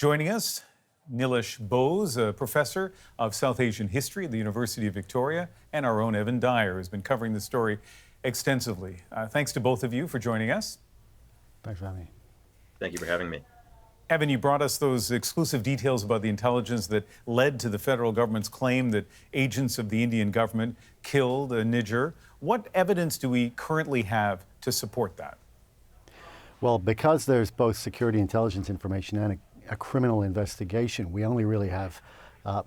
Joining us, Nilesh Bose, a professor of South Asian history at the University of Victoria, and our own Evan Dyer, who's been covering the story extensively. Thanks to both of you for joining us. Thanks for having me. Thank you for having me. Evan, you brought us those exclusive details about the intelligence that led to the federal government's claim that agents of the Indian government killed Niger. What evidence do we currently have to support that? Well, because there's both security intelligence information and a criminal investigation, we only really have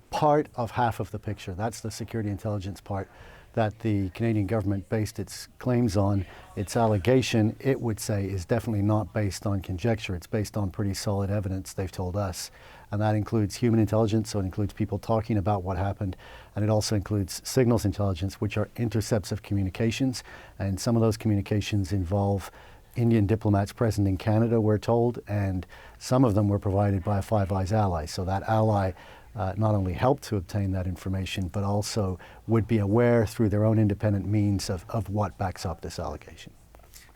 part of half of the picture. That's the security intelligence part that the Canadian government based its claims on. Its allegation, it would say, is definitely not based on conjecture. It's based on pretty solid evidence, they've told us. And that includes human intelligence, so it includes people talking about what happened. And it also includes signals intelligence, which are intercepts of communications. And some of those communications involve Indian diplomats present in Canada, we're told, and some of them were provided by a Five Eyes ally. So that ally not only helped to obtain that information, but also would be aware through their own independent means of what backs up this allegation.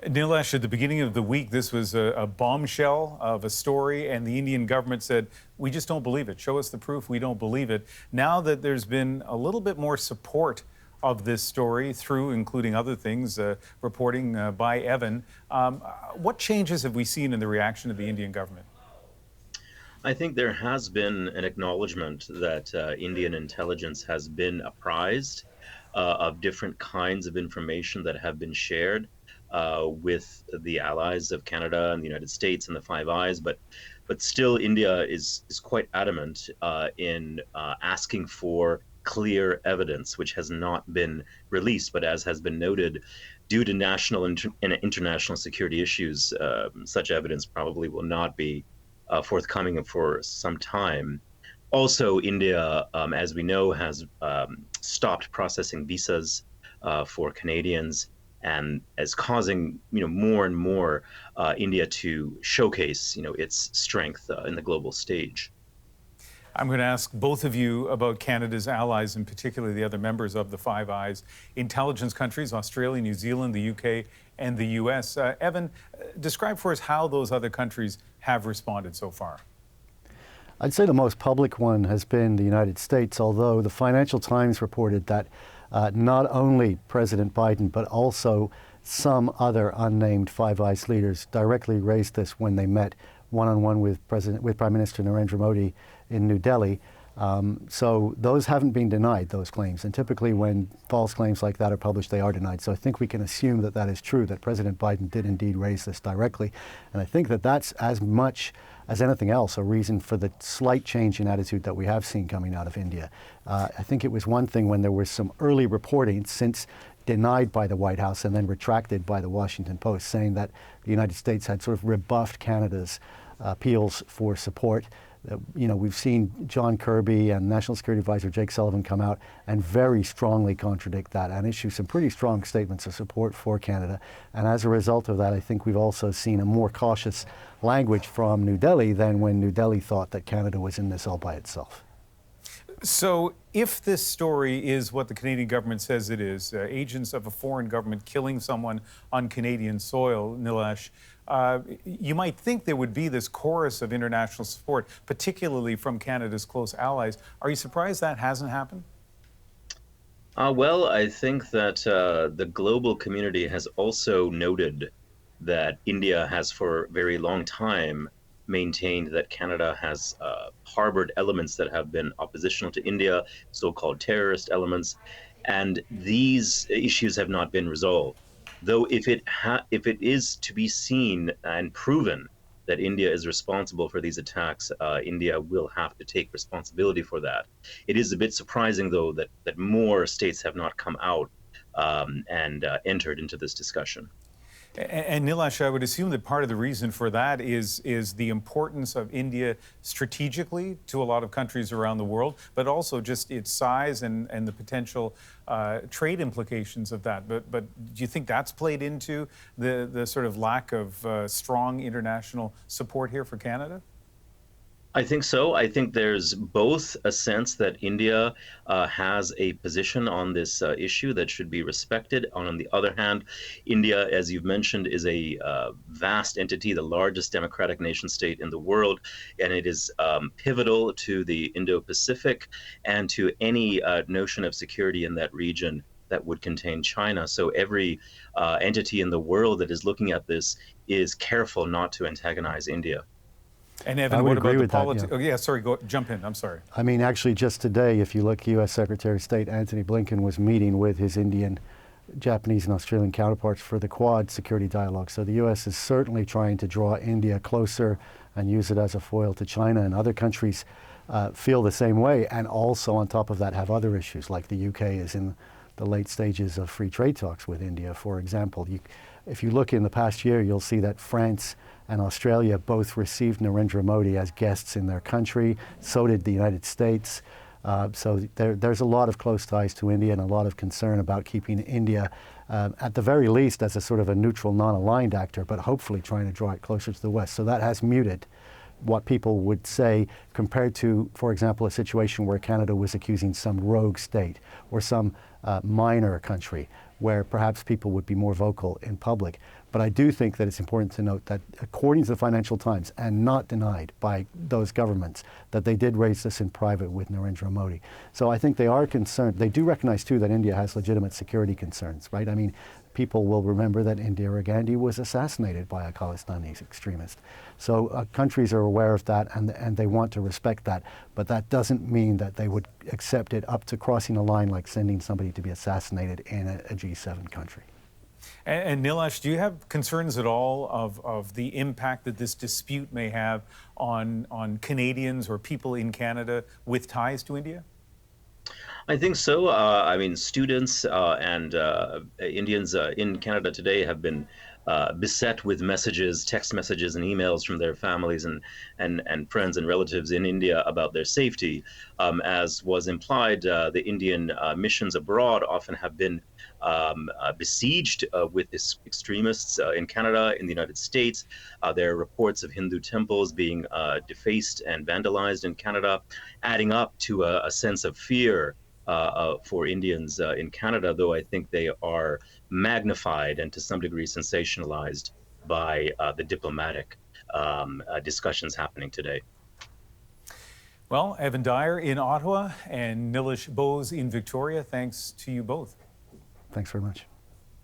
Nilesh, at the beginning of the week, this was a bombshell of a story, and the Indian government said, we just don't believe it. Show us the proof, we don't believe it. Now that there's been a little bit more support of this story through, including other things, reporting by Evan, what changes have we seen in the reaction of the Indian government? I think there has been an acknowledgement that Indian intelligence has been apprised of different kinds of information that have been shared with the allies of Canada and the United States and the Five Eyes, but still India is quite adamant in asking for clear evidence, which has not been released. But as has been noted, due to national and international security issues, such evidence probably will not be forthcoming for some time. Also, India, as we know, has stopped processing visas for Canadians, and is causing more and more India to showcase its strength in the global stage. I'm going to ask both of you about Canada's allies, and particularly the other members of the Five Eyes intelligence countries, Australia, New Zealand, the UK, and the US. Evan, describe for us how those other countries have responded so far. I'd say the most public one has been the United States, although the Financial Times reported that not only President Biden, but also some other unnamed Five Eyes leaders directly raised this when they met one-on-one with Prime Minister Narendra Modi in New Delhi. So those haven't been denied, those claims. And typically when false claims like that are published, they are denied. So I think we can assume that that is true, that President Biden did indeed raise this directly. And I think that that's as much as anything else a reason for the slight change in attitude that we have seen coming out of India. I think it was one thing when there was some early reporting, since denied by the White House and then retracted by the Washington Post, saying that the United States had sort of rebuffed Canada's appeals for support. We've seen John Kirby and National Security Advisor Jake Sullivan come out and very strongly contradict that and issue some pretty strong statements of support for Canada. And as a result of that, I think we've also seen a more cautious language from New Delhi than when New Delhi thought that Canada was in this all by itself. So if this story is what the Canadian government says it is, agents of a foreign government killing someone on Canadian soil, Nilesh, you might think there would be this chorus of international support, particularly from Canada's close allies. Are you surprised that hasn't happened? Well, I think that the global community has also noted that India has for a very long time maintained that Canada has harbored elements that have been oppositional to India, so-called terrorist elements, and these issues have not been resolved. Though if it is to be seen and proven that India is responsible for these attacks, India will have to take responsibility for that. It is a bit surprising, though, that more states have not come out and entered into this discussion. And Nilesh, I would assume that part of the reason for that is the importance of India strategically to a lot of countries around the world, but also just its size and the potential trade implications of that. But do you think that's played into the sort of lack of strong international support here for Canada? I think so. I think there's both a sense that India has a position on this issue that should be respected. On the other hand, India, as you've mentioned, is a vast entity, the largest democratic nation state in the world, and it is pivotal to the Indo-Pacific and to any notion of security in that region that would contain China. So every entity in the world that is looking at this is careful not to antagonize India. And I Evan, would what agree about the with that, politics? yeah. Oh, yeah, sorry, jump in. I'm sorry. I mean, actually, just today, if you look, U.S. Secretary of State Antony Blinken was meeting with his Indian, Japanese, and Australian counterparts for the Quad security dialogue. So the U.S. is certainly trying to draw India closer and use it as a foil to China, and other countries feel the same way, and also on top of that have other issues, like the U.K. is in the late stages of free trade talks with India, for example. If you look in the past year, you'll see that France and Australia both received Narendra Modi as guests in their country. So did the United States. So there's a lot of close ties to India and a lot of concern about keeping India, at the very least, as a sort of a neutral, non-aligned actor, but hopefully trying to draw it closer to the West. So that has muted what people would say compared to, for example, a situation where Canada was accusing some rogue state or some minor country where perhaps people would be more vocal in public. But I do think that it's important to note that according to the Financial Times, and not denied by those governments, that they did raise this in private with Narendra Modi. So I think they are concerned. They do recognize too that India has legitimate security concerns, right? I mean, people will remember that Indira Gandhi was assassinated by a Khalistani extremist. So countries are aware of that, and they want to respect that. But that doesn't mean that they would accept it up to crossing a line like sending somebody to be assassinated in a G7 country. And Nilesh, do you have concerns at all of the impact that this dispute may have on Canadians or people in Canada with ties to India? I think so. I mean, students and Indians in Canada today have been beset with messages, text messages, and emails from their families and friends and relatives in India about their safety. As was implied, the Indian missions abroad often have been besieged with extremists in Canada, in the United States. There are reports of Hindu temples being defaced and vandalized in Canada, adding up to a sense of fear for Indians in Canada, though I think they are magnified and to some degree sensationalized by the diplomatic discussions happening today. Well, Evan Dyer in Ottawa and Nilesh Bose in Victoria, thanks to you both. Thanks very much.